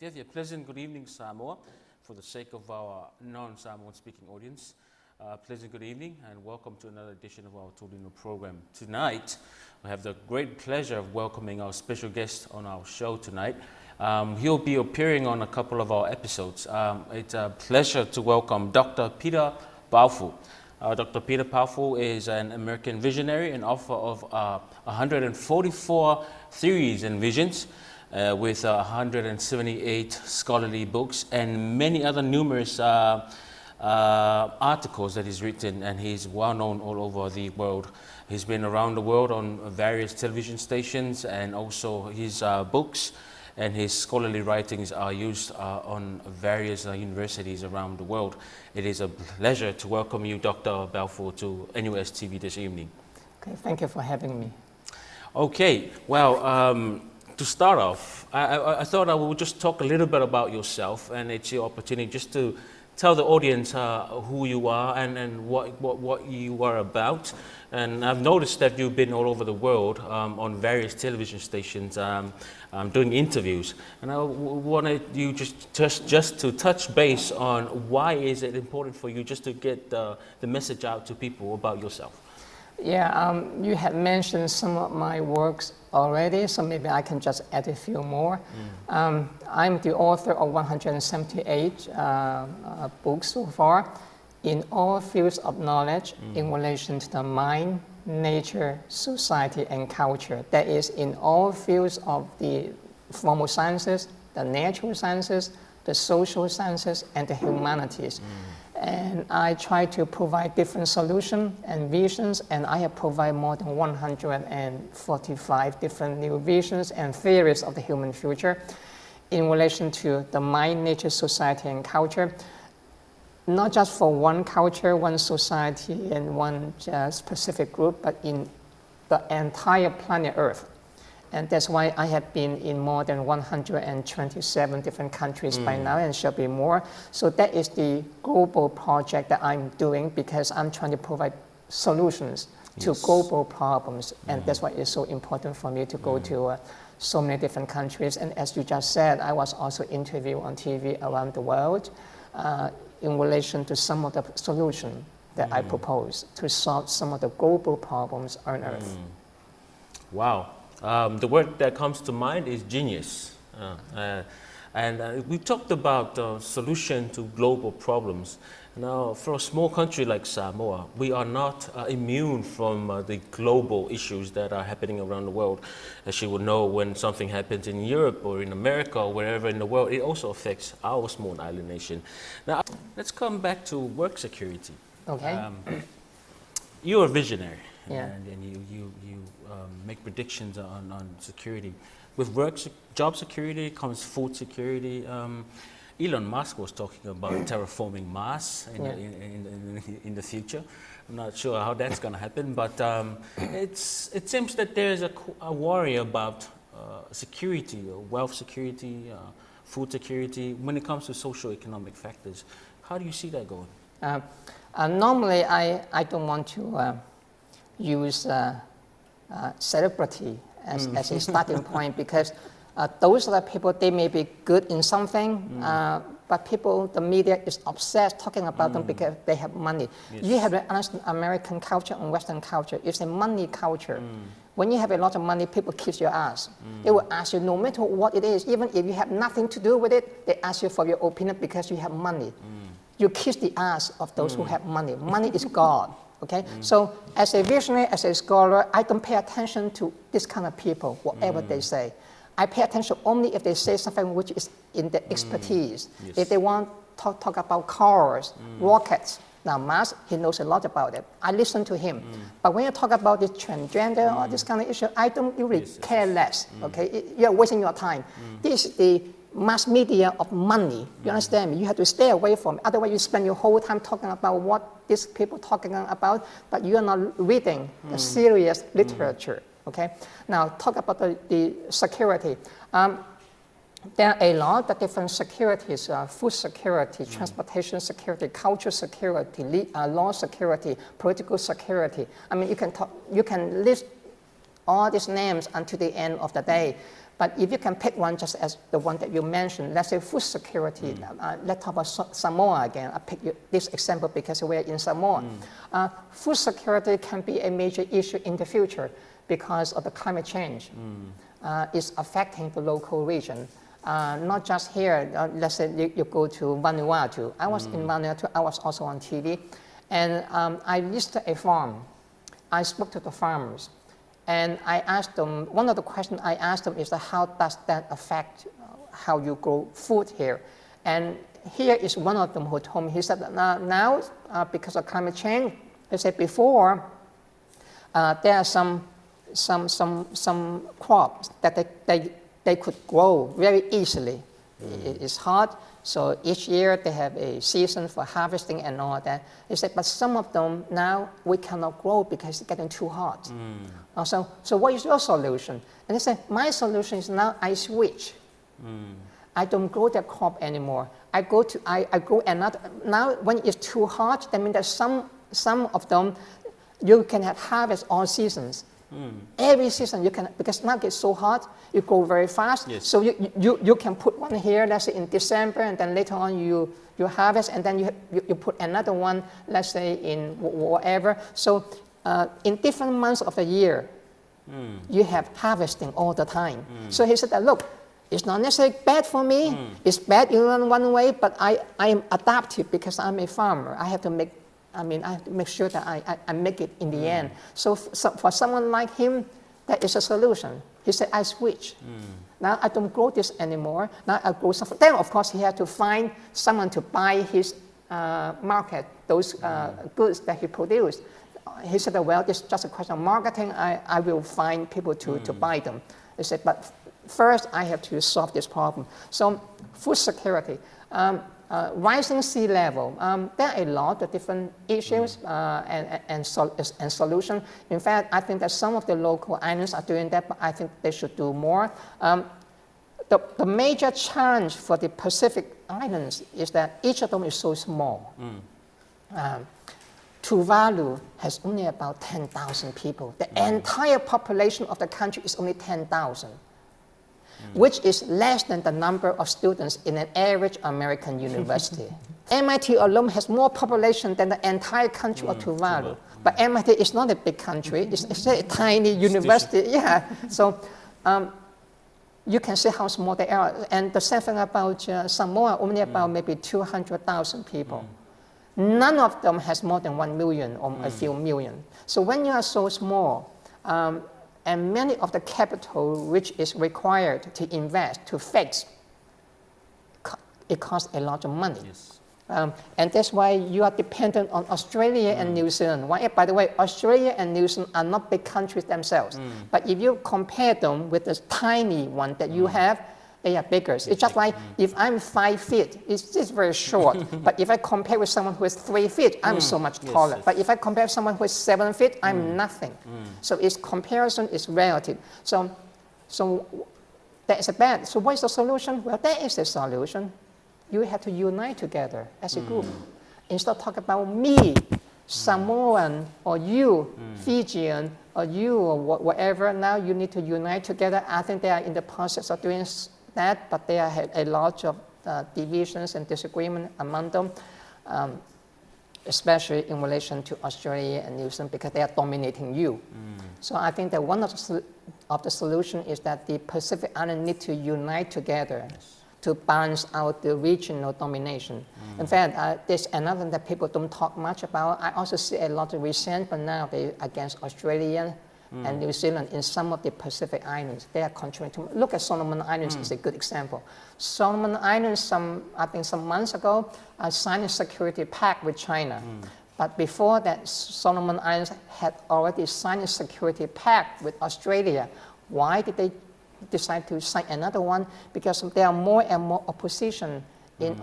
A pleasant good evening, Samoa, for the sake of our non-Samoan speaking audience. Pleasant good evening and welcome to another edition of our Torino program. Tonight, we have the great pleasure of welcoming our special guest on our show tonight. He'll be appearing on a couple of our episodes. It's a pleasure to welcome Dr. Peter Baofu. Dr. Peter Baofu is an American visionary and author of 144 theories and visions, with 178 scholarly books and many other numerous articles that he's written, and he's well known all over the world. He's been around the world on various television stations, and also his books and his scholarly writings are used on various universities around the world. It is a pleasure to welcome you, Dr. Baofu, to NUS TV this evening. Okay, thank you for having me. Okay, well, to start off, I thought I would just talk a little bit about yourself, and it's your opportunity just to tell the audience who you are and what you are about. And I've noticed that you've been all over the world on various television stations doing interviews. And I wanted you just to touch base on why is it important for you just to get the message out to people about yourself. Yeah, you had mentioned some of my works already, so maybe I can just add a few more. I'm the author of 178 books so far in all fields of knowledge in relation to the mind, nature, society, and culture. That is, in all fields of the formal sciences, the natural sciences, the social sciences, and the humanities. And I try to provide different solutions and visions, and I have provided more than 145 different new visions and theories of the human future in relation to the mind, nature, society, and culture. Not just for one culture, one society, and one specific group, but in the entire planet Earth. And that's why I have been in more than 127 different countries by now, and shall be more. So that is the global project that I'm doing, because I'm trying to provide solutions to global problems. And that's why it's so important for me to go to so many different countries. And as you just said, I was also interviewed on TV around the world in relation to some of the solutions that I propose to solve some of the global problems on Earth. Wow. The word that comes to mind is genius. We talked about solution to global problems. Now, for a small country like Samoa, we are not immune from the global issues that are happening around the world. As you would know, when something happens in Europe or in America or wherever in the world, it also affects our small island nation. Now, let's come back to work security. Okay. You're a visionary. Yeah. And you make predictions on security. With job security comes food security. Elon Musk was talking about terraforming Mars in the future. I'm not sure how that's going to happen, but it seems that there's a worry about security, wealth security, food security, when it comes to socio-economic factors. How do you see that going? Normally, I don't want to use celebrity as a starting point, because those are the people, they may be good in something, but people, the media is obsessed talking about them because they have money. Yes. You have to understand American culture and Western culture. It's a money culture. When you have a lot of money, people kiss your ass. They will ask you no matter what it is, even if you have nothing to do with it, they ask you for your opinion because you have money. You kiss the ass of those who have money. Money is God. Okay, so as a visionary, as a scholar, I don't pay attention to this kind of people, whatever they say. I pay attention only if they say something which is in their expertise. Yes. If they want to talk about cars, rockets, now Musk, he knows a lot about it. I listen to him. But when you talk about this transgender or this kind of issue, I don't really care less. Okay, you're wasting your time. This is the mass media of money. You understand me? You have to stay away from it. Otherwise, you spend your whole time talking about what these people talking about, but you are not reading the serious literature. Okay. Now, talk about the security. There are a lot of different securities: food security, transportation security, cultural security, law security, political security. I mean, you can list all these names until the end of the day. But if you can pick one just as the one that you mentioned, let's say food security, let's talk about Samoa again. I pick this example because we're in Samoa. Food security can be a major issue in the future because of the climate change. It's affecting the local region. Not just here, let's say you go to Vanuatu. I was in Vanuatu, I was also on TV, and I visited a farm. I spoke to the farmers, and I asked them, one of the questions I asked them is that how does that affect how you grow food here? And here is one of them who told me, he said that now because of climate change, he said before, there are some crops that they could grow very easily. It's hot, so each year they have a season for harvesting and all that. He said, but some of them now we cannot grow because it's getting too hot. So what is your solution? And he said, my solution is now I switch. I don't grow that crop anymore. I grow another. Now when it's too hot, that means that some of them you can have harvest all seasons. Every season you can, because now it's so hot, you grow very fast. Yes. So you can put one here, let's say in December, and then later on you harvest, and then you put another one, let's say in whatever. So in different months of the year, you have harvesting all the time. So he said that, look, it's not necessarily bad for me. It's bad in one way, but I am adaptive because I'm a farmer. I have to make sure that I make it in the end. So for someone like him, that is a solution. He said, I switch. Now I don't grow this anymore. Now I grow something. Then of course he had to find someone to buy his market, those goods that he produced. He said, well, it's just a question of marketing. I will find people to buy them. He said, but first I have to solve this problem. So food security. Rising sea level, there are a lot of different issues and solutions. In fact, I think that some of the local islands are doing that, but I think they should do more. The major challenge for the Pacific Islands is that each of them is so small. Tuvalu has only about 10,000 people. The entire population of the country is only 10,000. Which is less than the number of students in an average American university. MIT alone has more population than the entire country of Tuvalu. But MIT is not a big country, it's a tiny university. Yeah. So you can see how small they are. And the same thing about Samoa, only about maybe 200,000 people. None of them has more than 1 million or a few million. So when you are so small, and many of the capital which is required to invest, to fix, it costs a lot of money. Yes. And that's why you are dependent on Australia and New Zealand. Why, by the way, Australia and New Zealand are not big countries themselves. But if you compare them with the tiny one that you have, they are bigger. It's just like if I'm 5 feet, it's just very short. But if I compare with someone who is 3 feet, I'm so much taller. Yes. But if I compare with someone who is 7 feet, I'm nothing. So its comparison is relative. So that is a bad. So what is the solution? Well, there is a solution. You have to unite together as a group. Instead of talking about me, Samoan, or you, Fijian, or you, or whatever, now you need to unite together. I think they are in the process of doing that, but they have a lot of divisions and disagreement among them, especially in relation to Australia and New Zealand, because they are dominating you. So I think that one of the solutions is that the Pacific Islands need to unite together to balance out the regional domination. In fact, there's another thing that people don't talk much about. I also see a lot of resentment nowadays against Australia and New Zealand in some of the Pacific Islands. They are contributing. Look at Solomon Islands is a good example. Solomon Islands, I think some months ago, signed a security pact with China. But before that, Solomon Islands had already signed a security pact with Australia. Why did they decide to sign another one? Because there are more and more opposition in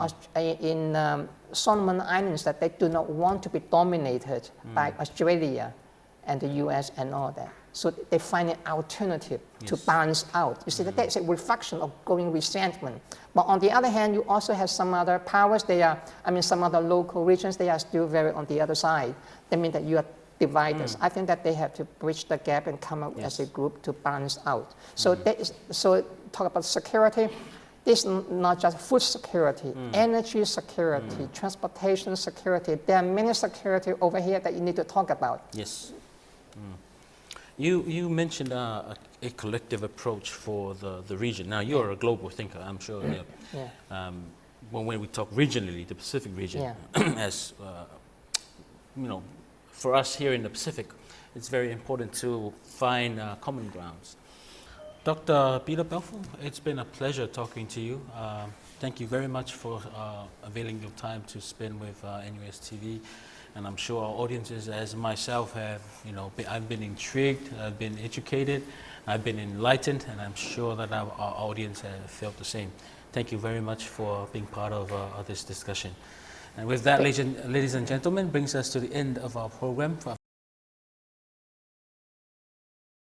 Solomon Islands that they do not want to be dominated by Australia and the US and all that. So they find an alternative to balance out. You see, that's a reflection of growing resentment. But on the other hand, you also have some other powers. Some other local regions, they are still very on the other side. That means that you are divide us. I think that they have to bridge the gap and come up as a group to balance out. So, so talk about security. This is not just food security, energy security, transportation security. There are many security over here that you need to talk about. Yes. You mentioned a collective approach for the region. Now, you're a global thinker, I'm sure. When we talk regionally, the Pacific region, as you know, for us here in the Pacific, it's very important to find common grounds. Dr. Peter Baofu, it's been a pleasure talking to you. Thank you very much for availing your time to spend with NUS TV. And I'm sure our audiences, as myself, have, you know, I've been intrigued, I've been educated, I've been enlightened, and I'm sure that our audience have felt the same. Thank you very much for being part of this discussion. And with that, ladies and gentlemen, brings us to the end of our program.